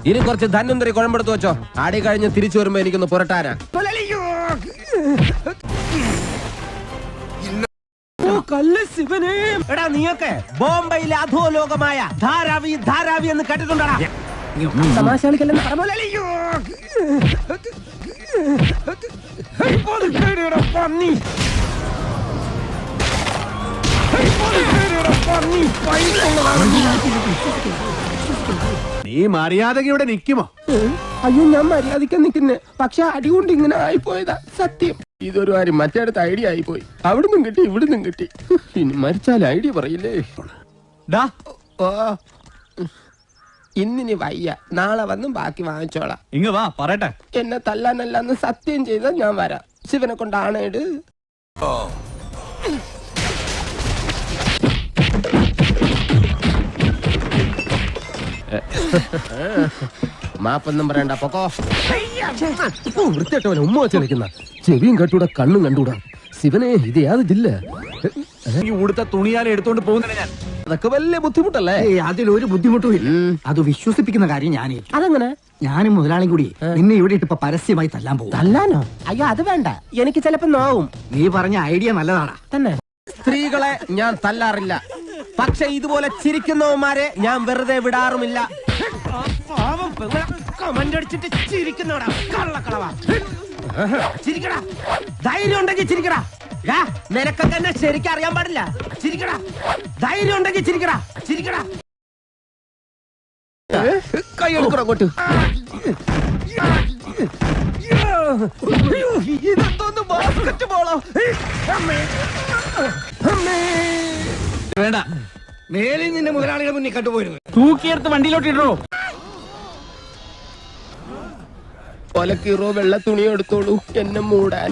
ഇനി കുറച്ച് ധന്വന്തരി കുഴമ്പെടുത്ത് വെച്ചോ. ആടി കഴിഞ്ഞ് തിരിച്ചു വരുമ്പോ എനിക്കൊന്ന് പുരട്ടാനാ. എടാ നീയൊക്കെ ബോംബെയിലെ അധോലോകമായ ധാരാവി ധാരാവി എന്ന് കേട്ടിട്ടുണ്ടാ? തമാശ കളിക്കല്ലെന്ന് പന്നി. നീ മര്യാദക്ക് ഇവിടെ നിക്കുമോ? അയ്യോ, ഞാൻ മര്യാദയ്ക്ക് നിൽക്കുന്നേ. പക്ഷെ അടികൊണ്ട് ഇങ്ങനെ ആയിപ്പോയതാ സത്യം. ഇതൊരു കാര്യം, മറ്റേടത്ത് ഐഡിയ ആയിപ്പോയി. അവിടുന്നും കിട്ടി ഇവിടുന്നും കിട്ടി. ഇനി മരിച്ചാൽ ഐഡിയ പറയില്ലേ? ഇന്നിനി വയ്യ, നാളെ വന്നും ബാക്കി വാങ്ങിച്ചോളാം. ഇങ്ങ വാ പറയട്ടെ. എന്നെ തല്ലാനല്ലെന്ന് സത്യം ചെയ്താൽ ഞാൻ വരാം. ശിവനെ കൊണ്ടാണേട്. മാപ്പൊന്നും പറയണ്ട, പൊക്കോ. വൃത്തിയായിട്ടവനെ ഉമ്മ വെച്ച് കളിക്കുന്ന. ചെവിയും കെട്ടൂടാ, കണ്ണും കണ്ടൂടാ. ശിവനെ, ഇത് യാത് ജില്ല. ഈ ഉടുത്ത തുണിയാലെ എടുത്തോണ്ട് പോകുന്നില്ല ഞാൻ. അതൊക്കെ വലിയ ബുദ്ധിമുട്ടല്ലേ? അതിലൊരു ബുദ്ധിമുട്ടും ഇല്ല. അത് വിശ്വസിപ്പിക്കുന്ന കാര്യം ഞാനേ. അതെങ്ങനെ? ഞാനും മുതലാളിയും കൂടി നിന്നെ ഇവിടെ ഇട്ട് പരസ്യമായി തല്ലാൻ പോകും. തല്ലാനോ? അയ്യോ, അത് വേണ്ട. എനിക്ക് ചിലപ്പോ നോവും. നീ പറഞ്ഞ ഐഡിയ നല്ലതാടാ. തന്നെ സ്ത്രീകളെ ഞാൻ തല്ലാറില്ല. പക്ഷെ ഇതുപോലെ ചിരിക്കുന്നവന്മാരെ ഞാൻ വെറുതെ വിടാറുമില്ല. കമന്റടിച്ചിട്ട് ചിരിക്കുന്നവടാ കള്ളക്കളവാ. ചിരിക്കടാ, ധൈര്യം ഉണ്ടെങ്കിൽ ചിരിക്കടാ. നിനക്കൊക്കെ എന്നെ ശരിക്കും അറിയാൻ പാടില്ല. ചിരിക്കടാ, ധൈര്യം ഉണ്ടെങ്കിൽ ചിരിക്കടാ. ചിരിക്കടാ, കൈ എടുക്കണോ അങ്ങോട്ട്. ഇതെന്തോന്ന് ബാസ്കറ്റ് ബോളോ? വേണ്ട, മേലിൽ നിന്റെ മുതലാളിയുടെ മുന്നിൽ കണ്ടുപോയിരുന്നു. തൂക്കിയെടുത്ത് വണ്ടിയിലോട്ട് ഇടോ. ഒലക്കീറോ വെള്ള തുണി എടുത്തോളൂ എന്നെ മൂടാൻ.